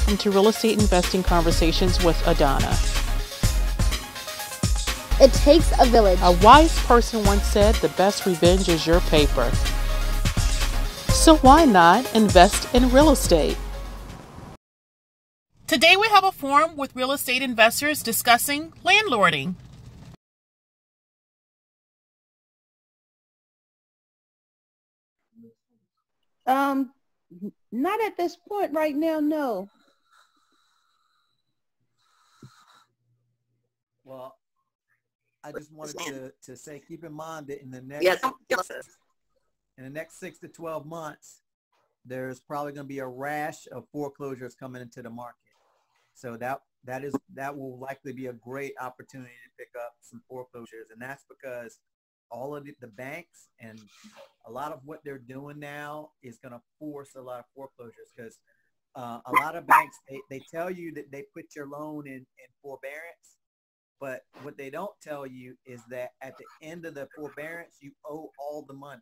welcome to Real Estate Investing Conversations with Adana. It takes a village. A wise person once said, the best revenge is your paper. So why not invest in real estate? Today we have a forum with real estate investors discussing landlording. Not at this point right now, no. Well, I just wanted to say, keep in mind that in the next 6 to 12 months, there's probably going to be a rash of foreclosures coming into the market. So that will likely be a great opportunity to pick up some foreclosures, and that's because all of the banks and a lot of what they're doing now is going to force a lot of foreclosures because a lot of banks, they tell you that they put your loan in forbearance, but what they don't tell you is that at the end of the forbearance, you owe all the money.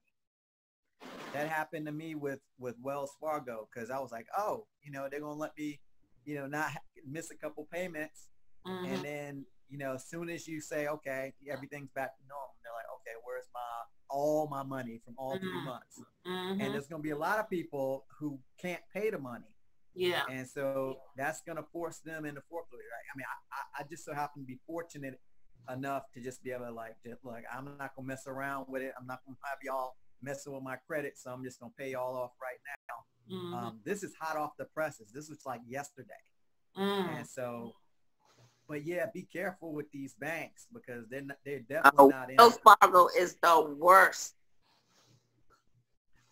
That happened to me with Wells Fargo because I was like, oh, they're going to let me, not miss a couple payments. Mm-hmm. And then, as soon as you say, okay, everything's back to normal, they're like, okay, where's all my money from all 3 months? Mm-hmm. And there's going to be a lot of people who can't pay the money. Yeah. And so that's going to force them into foreclosure. Right? I mean, I just so happen to be fortunate enough to just be able to I'm not going to mess around with it. I'm not going to have y'all messing with my credit. So I'm just going to pay y'all off right now. Mm-hmm. This is hot off the presses. This was like yesterday. Mm. And so, but yeah, be careful with these banks because they're definitely not in. Wells Fargo is the worst.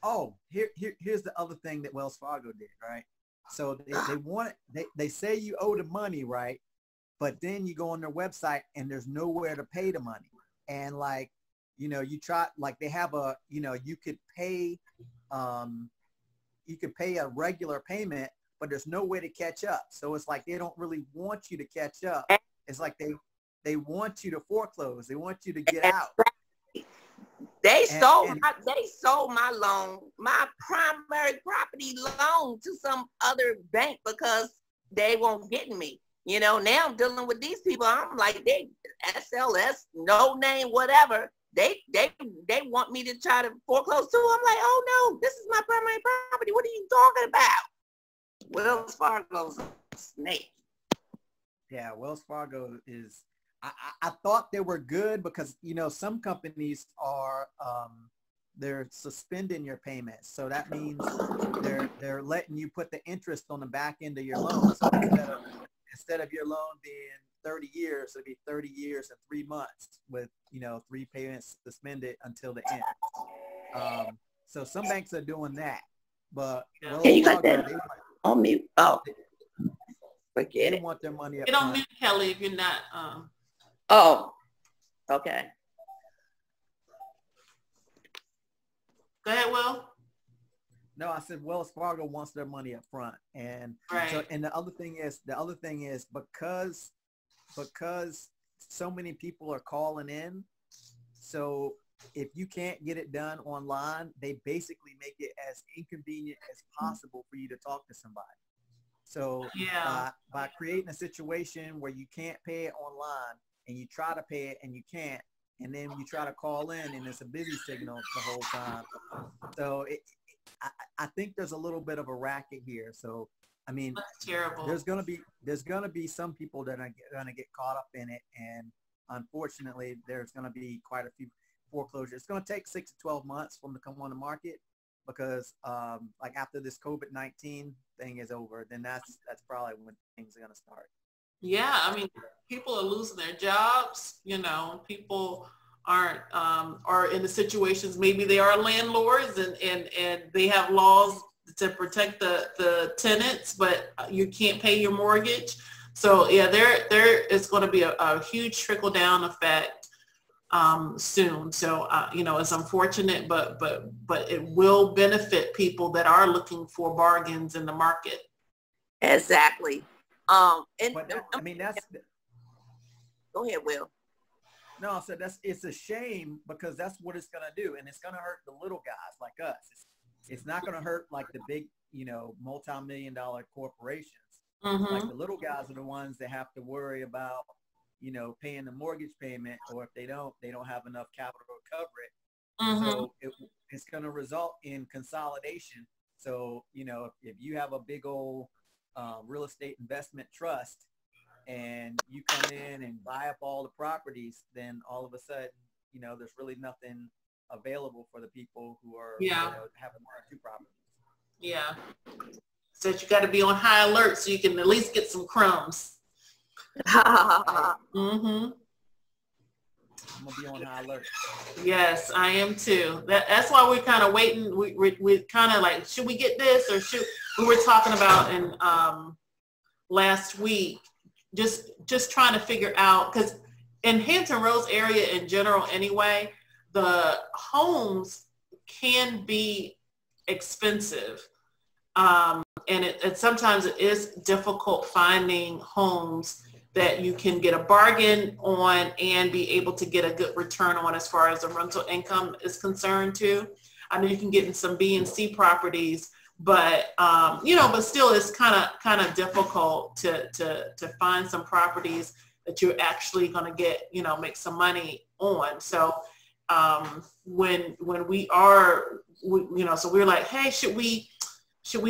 Oh, here's the other thing that Wells Fargo did, right? So they say you owe the money, right? But then you go on their website and there's nowhere to pay the money. And you try, they have you could pay a regular payment, but there's no way to catch up. So it's like they don't really want you to catch up. It's like they want you to foreclose. They want you to get out. They sold my loan, my primary property loan to some other bank because they won't get me. Now I'm dealing with these people. I'm like, they SLS, no name, whatever. They want me to try to foreclose too. I'm like, oh no, this is my primary property. What are you talking about? Wells Fargo's a snake. Yeah, Wells Fargo is. I thought they were good because some companies are they're suspending your payments, so that means they're letting you put the interest on the back end of your loan. So instead of your loan being 30 years, it'll be 30 years and 3 months with 3 payments suspended until the end. So some banks are doing that, but you got that on mute? Oh, forget they it. want their money up. Get on mute, Kelly, if you're not. Oh, okay. Go ahead, Will. No, I said Wells Fargo wants their money up front, and right. So and the other thing is because so many people are calling in, so if you can't get it done online, they basically make it as inconvenient as possible for you to talk to somebody. So by creating a situation where you can't pay it online and you try to pay it and you can't, and then you try to call in and it's a busy signal the whole time. So I think there's a little bit of a racket here. So I mean, that's terrible. There's gonna be some people that are gonna get caught up in it, and unfortunately, there's gonna be quite a few foreclosures. It's gonna take 6 to 12 months for them to come on the market because after this COVID-19 thing is over, then that's probably when things are gonna start. Yeah, I mean, people are losing their jobs. People are in the situations. Maybe they are landlords and they have laws to protect the tenants, but you can't pay your mortgage. So yeah, there is going to be a huge trickle down effect soon. So it's unfortunate, but it will benefit people that are looking for bargains in the market. Exactly. Go ahead, Will. No, so it's a shame because that's what it's going to do, and it's going to hurt the little guys like us. It's not going to hurt like the big, multi-million-dollar corporations. Like the little guys are the ones that have to worry about, paying the mortgage payment, or if they don't have enough capital to cover it. So it's going to result in consolidation. So, if you have a big old real estate investment trust and you come in and buy up all the properties, then all of a sudden, there's really nothing available for the people who are having one or two properties. Yeah. So you got to be on high alert so you can at least get some crumbs. I'm gonna be on high alert. Yes, I am too. That's why we're kind of waiting. We kind of like, should we get this or should we were talking about in last week, just trying to figure out, because in Hampton Roads area in general anyway, the homes can be expensive. And it sometimes it is difficult finding homes that you can get a bargain on and be able to get a good return on as far as the rental income is concerned too. I know you can get in some B and C properties, but but still it's kind of difficult to find some properties that you're actually going to get, make some money on. So when we are, so we're like, hey, should we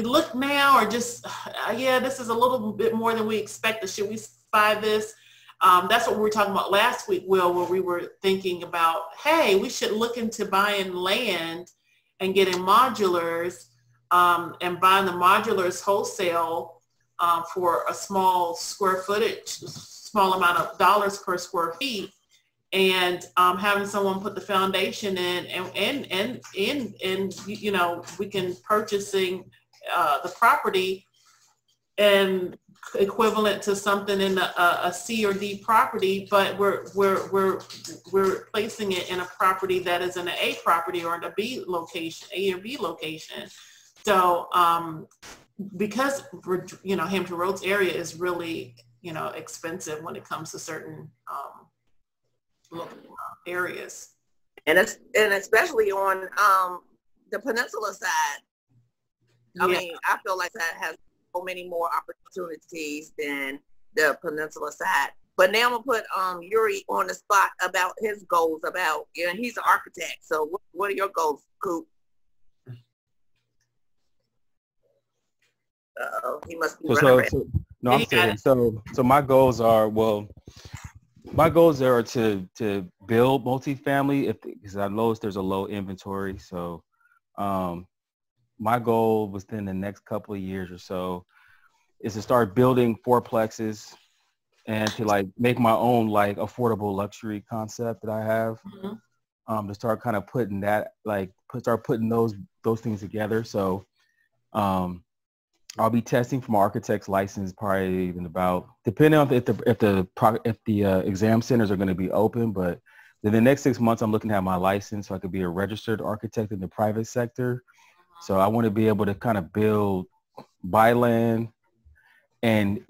look now or just, this is a little bit more than we expected. Should we buy this? That's what we were talking about last week, Will, where we were thinking about, hey, we should look into buying land and getting modulars and buying the modulars wholesale for a small small amount of dollars per square feet, and having someone put the foundation in and we can purchasing the property and equivalent to something in a C or D property, but we're placing it in a property that is in an A property or in a B location, A or B location. So because Hampton Roads area is really expensive when it comes to certain areas, and especially on the peninsula side. I mean, I feel like that has so many more opportunities than the peninsula side. But now I'm gonna put Yuri on the spot about his goals. About he's an architect. So what are your goals, Coop? He must be running. No, I'm saying so my goals are to build multifamily because I noticed there's a low inventory. So my goal within the next couple of years or so is to start building fourplexes and to make my own affordable luxury concept that I have. To start kind of putting that start putting those things together. So I'll be testing for my architect's license probably in about, depending on if the exam centers are going to be open, but in the next 6 months I'm looking at my license so I could be a registered architect in the private sector. So I want to be able to kind of buy land and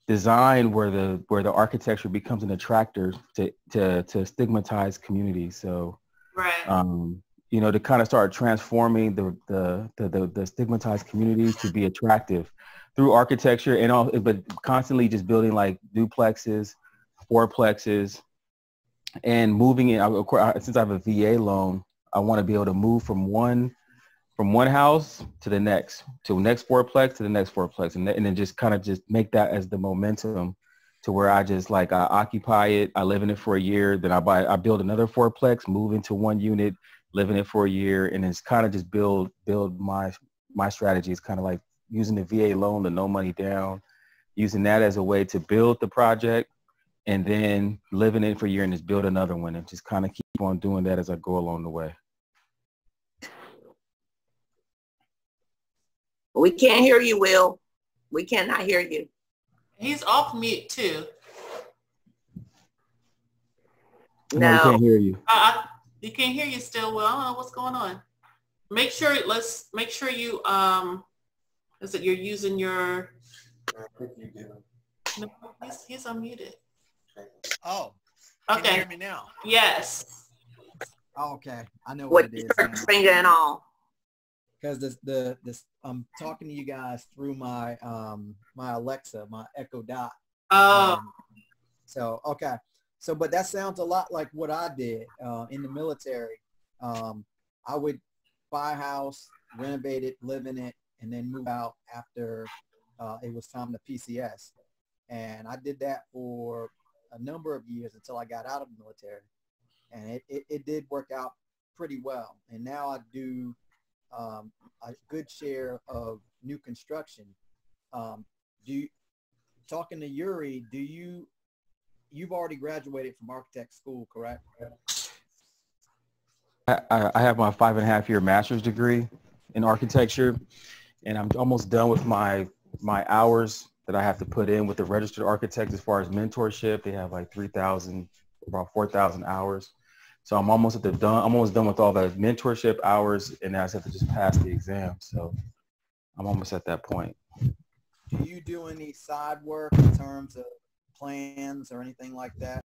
design where the architecture becomes an attractor to stigmatize communities. So right. To kind of start transforming the stigmatized communities to be attractive through architecture but constantly just building duplexes, fourplexes, and moving it. Of course, since I have a VA loan, I want to be able to move from one house to the next fourplex to the next fourplex, and then just kind of just make that as the momentum to where I just I occupy it, I live in it for a year, then I build another fourplex, move into one unit, live in it for a year, and it's kind of just build my strategy. It's kind of like using the VA loan, the no money down, using that as a way to build the project and then live in it for a year and just build another one and just kind of keep on doing that as I go along the way. We can't hear you, Will. We cannot hear you. He's off mute too. No, we can't hear you. You can't hear you still, Will. I don't know what's going on. Make sure you is it you're using your no, he's unmuted. Oh, okay. Can you hear me now? Yes. Oh, okay, I know what it is. Finger and all. Because the I'm talking to you guys through my my Alexa, my Echo Dot. Oh. So okay. So, but that sounds a lot like what I did in the military. I would buy a house, renovate it, live in it, and then move out after it was time to PCS. And I did that for a number of years until I got out of the military. And it did work out pretty well. And now I do a good share of new construction. Talking to Yuri, you've already graduated from architect school, correct? I have my 5.5-year master's degree in architecture, and I'm almost done with my hours that I have to put in with the registered architect as far as mentorship. They have like 3,000, about 4,000 hours. So I'm almost done with all the mentorship hours, and I just have to just pass the exam. So I'm almost at that point. Do you do any side work in terms of plans or anything like that?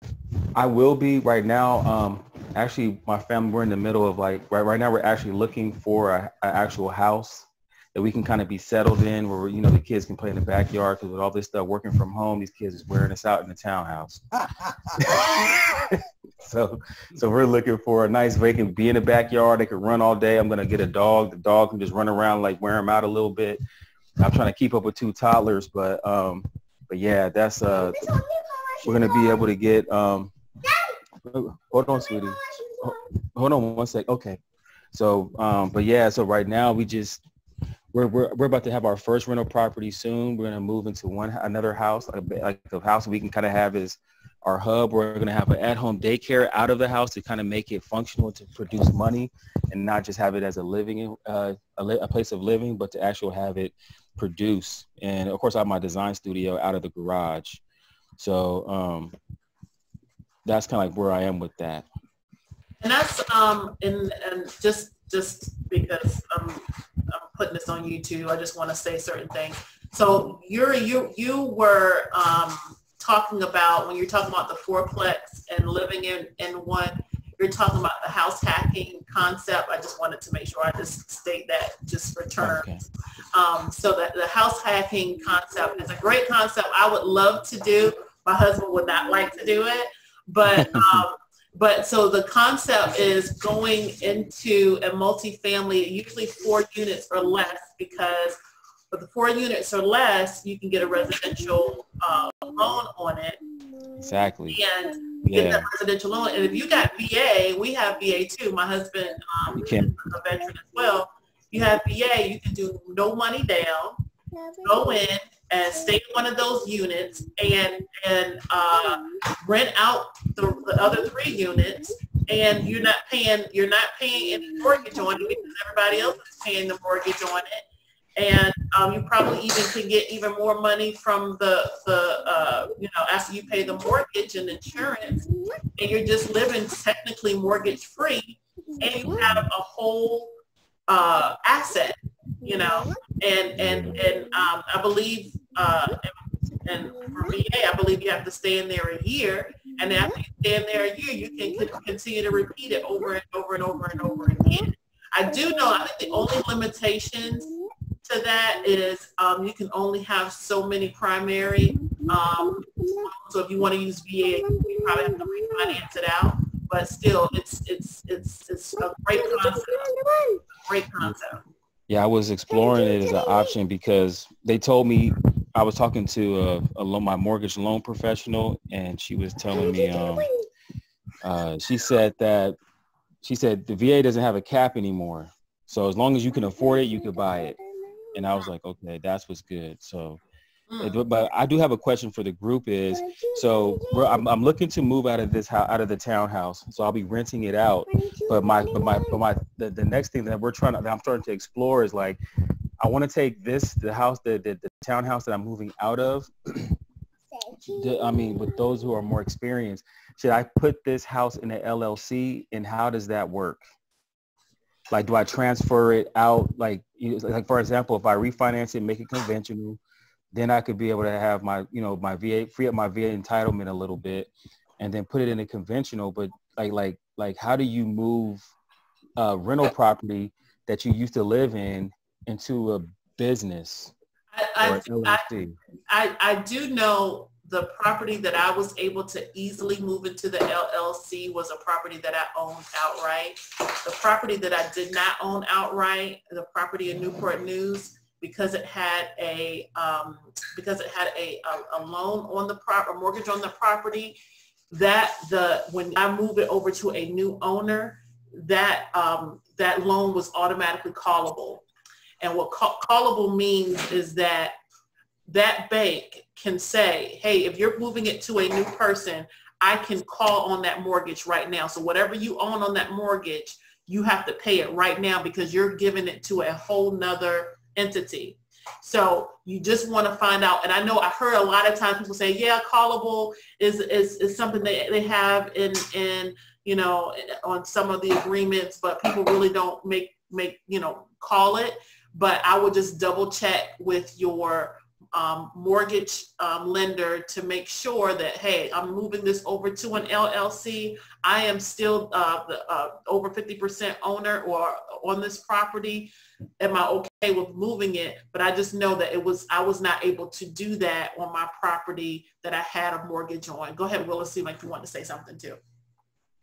I will be right now. Actually, my family, we're in the middle of like, right now we're actually looking for an actual house that we can kind of be settled in where, you know, the kids can play in the backyard, because with all this stuff working from home, these kids is wearing us out in the townhouse. So we're looking for a nice vacant, be in the backyard. They can run all day. I'm going to get a dog. The dog can just run around, like wear them out a little bit. I'm trying to keep up with 2 toddlers, but yeah, that's, we're going to be able to get, hold on, sweetie. Hold on one sec. Okay. So, but yeah, so right now we're about to have our first rental property soon. We're going to move into another house, like a house we can kind of have as our hub. We're going to have an at-home daycare out of the house to kind of make it functional to produce money, and not just have it as a living, a place of living, but to actually have it produce. And of course, I have my design studio out of the garage. So that's kind of like where I am with that. And that's and just because I'm putting this on YouTube, I just want to say certain things. So you were talking about, when you're talking about the fourplex and living in one, you're talking about the house hacking concept. I just wanted to make sure I just state that just for terms. Okay. So that the house hacking concept is a great concept. I would love to do. My husband would not like to do it, but but so the concept is going into a multifamily, usually 4 units or less, because with the 4 units or less, you can get a residential loan on it. Exactly. And get that residential loan. And if you got VA, we have VA too. My husband is a veteran as well. You have VA, you can do no money down, go in and stay in one of those units and rent out the other 3 units, and you're not paying any mortgage on it because everybody else is paying the mortgage on it. And you probably even can get even more money from the after you pay the mortgage and insurance, and you're just living technically mortgage free, and you have a whole asset, and I believe and for VA, I believe you have to stay in there a year, and after you stay in there a year, you can continue to repeat it over and over and over and over again. I do know, I think the only limitations to that is you can only have so many primary. So if you want to use VA, you probably have to refinance it out. But still, it's a great concept. Great concept. Yeah, I was exploring it as an option because they told me, I was talking to my mortgage loan professional, and she was telling me, she said the VA doesn't have a cap anymore. So as long as you can afford it, you could buy it. And I was like, okay, that's what's good. So, but I do have a question for the group is, so I'm looking to move out of this house, out of the townhouse. So I'll be renting it out. But the next thing that I'm starting to explore is like, I want to take the townhouse that I'm moving out of. With those who are more experienced, should I put this house in an LLC, and how does that work? Like, do I transfer it out? Like for example, if I refinance it, make it conventional, then I could be able to have my VA, free up my VA entitlement a little bit, and then put it in a conventional. But like how do you move rental property that you used to live in into business I, or LLC? I do know the property that I was able to easily move into the LLC was a property that I owned outright. The property that I did not own outright, the property in Newport News, because it had a loan on the a mortgage on the property, when I move it over to a new owner, that loan was automatically callable. And what callable means is that bank can say, hey, if you're moving it to a new person, I can call on that mortgage right now. So whatever you own on that mortgage, you have to pay it right now because you're giving it to a whole nother entity. So you just want to find out. And I know I heard a lot of times people say, yeah, callable is something that they have in on some of the agreements, but people really don't make call it. But I would just double check with your mortgage lender to make sure that, hey, I'm moving this over to an LLC. I am still over 50% owner or on this property. Am I okay with moving it? But I just know that I was not able to do that on my property that I had a mortgage on. Go ahead, Will. It seemed like you wanted to say something too.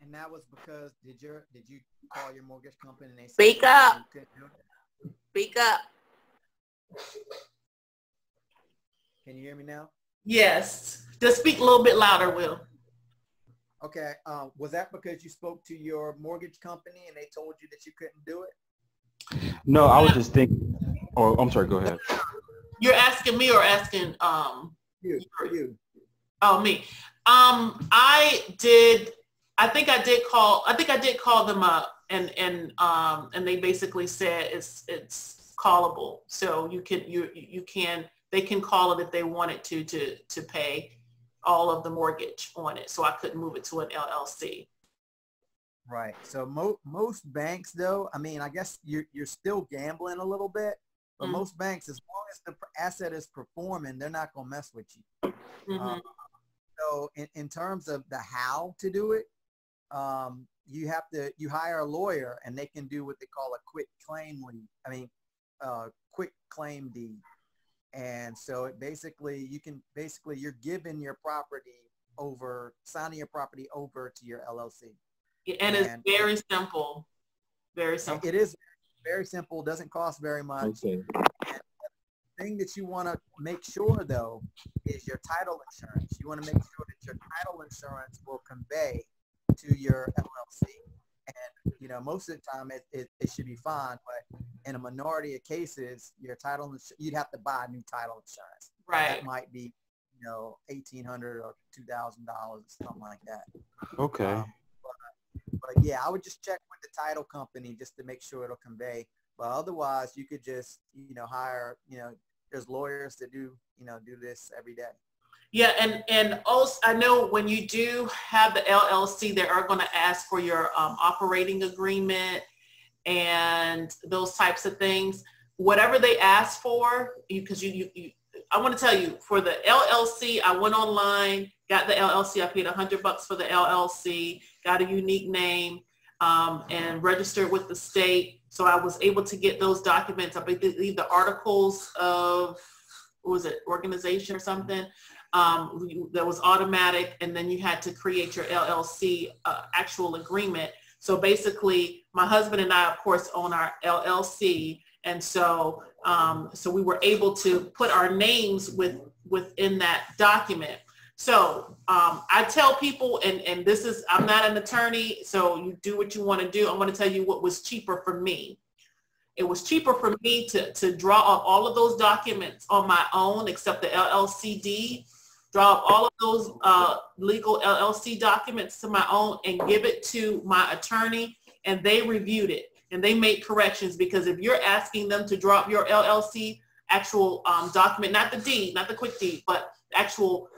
And that was because did you call your mortgage company and they said Speak up. Speak up. Can you hear me now? Yes. Just speak a little bit louder, Will. Okay. Was that because you spoke to your mortgage company and they told you that you couldn't do it? No, I was just thinking. Oh, I'm sorry. Go ahead. You're asking me or asking you? Oh, me. I think I did call them up and they basically said it's callable. So they can call it if they wanted to pay all of the mortgage on it. So I couldn't move it to an LLC. Right. So most banks, though, I mean, I guess you're still gambling a little bit, but most banks, as long as the asset is performing, they're not going to mess with you. So in terms of the how to do it, you hire a lawyer and they can do what they call a quick claim quick claim deed. And so you're giving your property signing your property over to your LLC. And it's very simple. Very simple. It is very simple, doesn't cost very much. Okay. And the thing that you want to make sure, though, is your title insurance. You want to make sure that your title insurance will convey to your LLC. And, most of the time it should be fine, but in a minority of cases, your title, you'd have to buy a new title insurance. Right. That might be, $1,800 or $2,000, something like that. Okay. But yeah, I would just check with the title company just to make sure it'll convey. But otherwise, you could just, hire, there's lawyers that do this every day. Yeah, and also I know when you do have the LLC, they are going to ask for your operating agreement and those types of things. Whatever they ask for, because I want to tell you, for the LLC, I went online, got the LLC. I paid $100 for the LLC, got a unique name, and registered with the state. So I was able to get those documents. I believe the articles of, organization or something. That was automatic, and then you had to create your LLC actual agreement. So basically, my husband and I, of course, own our LLC, and so we were able to put our names within that document. So I tell people, and this is, I'm not an attorney, so you do what you want to do. I want to tell you what was cheaper for me. It was cheaper for me to draw up all of those documents on my own, except the LLC deed, draw up all of those legal LLC documents to my own and give it to my attorney, and they reviewed it and they made corrections. Because if you're asking them to draw up your LLC actual document, not the deed, not the quick deed, but actual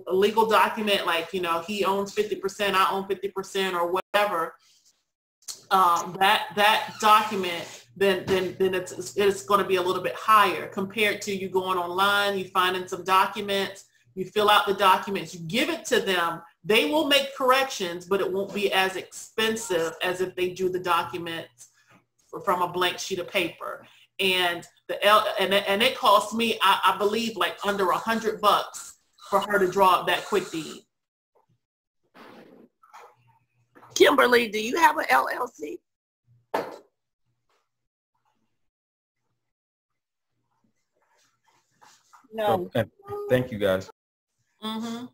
legal document, like, he owns 50%, I own 50% or whatever, that document, then it's going to be a little bit higher compared to you going online, you finding some documents, you fill out the documents, you give it to them, they will make corrections, but it won't be as expensive as if they do the documents from a blank sheet of paper. And and it cost me, I believe, like under $100 for her to draw up that quick deed. Kimberly, do you have an LLC? No. Okay. Thank you, guys. Mm-hmm.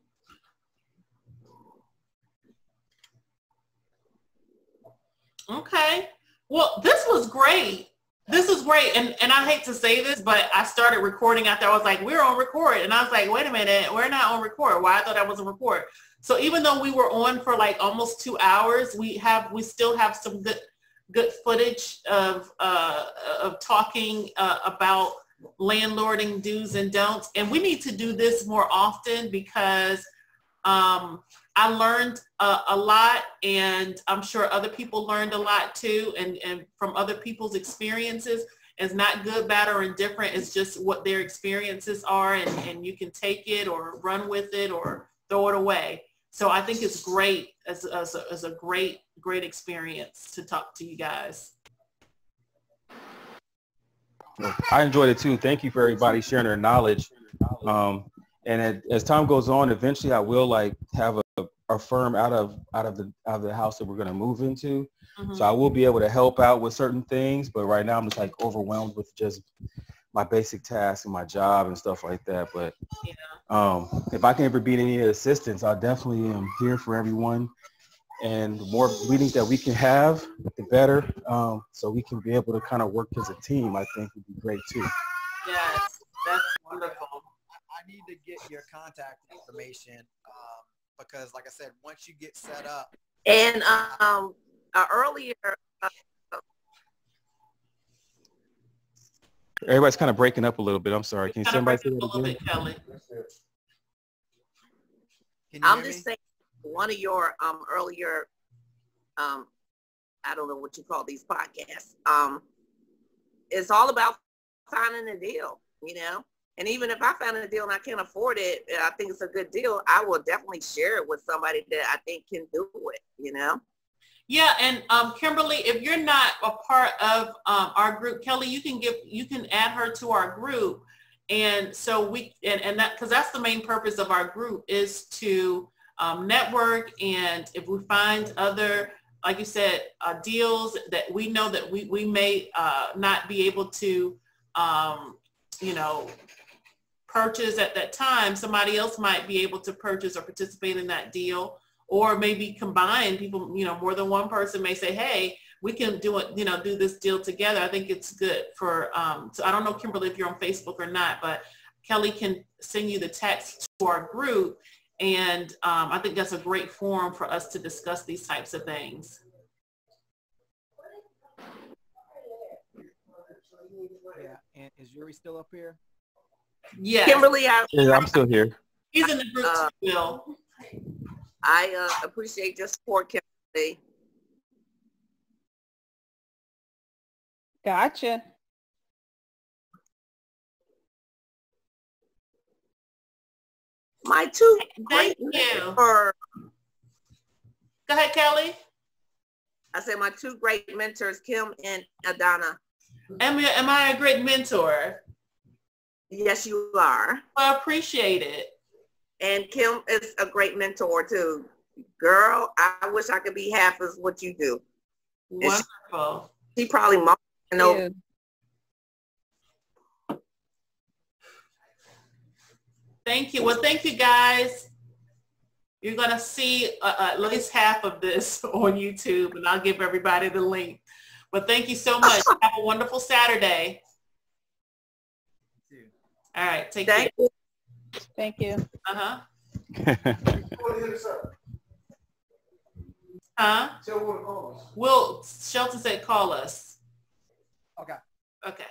Okay. Well, this was great. This is great. And I hate to say this, but I started recording after I was like, we're on record. And I was like, wait a minute, we're not on record. Why? I thought I was on record. So even though we were on for like almost 2 hours, we still have some good footage of talking about landlording do's and don'ts. And we need to do this more often because I learned a lot, and I'm sure other people learned a lot too, and from other people's experiences. It's not good, bad, or indifferent. It's just what their experiences are, and you can take it or run with it or throw it away. So I think it's great as a great experience to talk to you guys. I enjoyed it too. Thank you for everybody sharing their knowledge. And as time goes on, eventually I will like have a firm out of the house that we're going to move into. Mm-hmm. So I will be able to help out with certain things, but right now I'm just like overwhelmed with just my basic tasks and my job and stuff like that. But if I can ever be any assistance, I definitely am here for everyone. And the more meetings that we can have, the better. So we can be able to kind of work as a team, I think would be great too. Yes, that's wonderful. I need to get your contact information because, like I said, once you get set up. And earlier. Everybody's kind of breaking up a little bit. I'm sorry. Can somebody say that again? Kelly. I'm just saying, one of your earlier, I don't know what you call these podcasts. It's all about finding a deal, you know. And even if I find a deal and I can't afford it, I think it's a good deal, I will definitely share it with somebody that I think can do it, you know? Yeah, and Kimberly, if you're not a part of our group, Kelly, you can add her to our group. And so and that, because that's the main purpose of our group, is to network. And if we find other, like you said, deals that we know that we may not be able to, you know, purchase at that time, somebody else might be able to purchase or participate in that deal, or maybe combine people, you know, more than one person may say, hey, we can do it, you know, do this deal together. I think it's good for, so I don't know, Kimberly, if you're on Facebook or not, but Kelly can send you the text to our group. And I think that's a great forum for us to discuss these types of things. Yeah, and is Yuri still up here? Yes. Kimberly, yeah, I'm still here. He's in the group too, Bill. I appreciate your support, Kimberly. Gotcha. My two Thank great you. mentors. Go ahead, Kelly. I said my two great mentors, Kim and Adana. Am I a great mentor? Yes, you are. I appreciate it. And Kim is a great mentor too. Girl, I wish I could be half as what you do. Wonderful. She probably more over. Thank you. Well, thank you guys. You're going to see at least half of this on YouTube, and I'll give everybody the link. But thank you so much. Have a wonderful Saturday. All right. Take care. You. Thank you. Uh-huh. Huh? Well, Shelton said call us. Okay. Okay.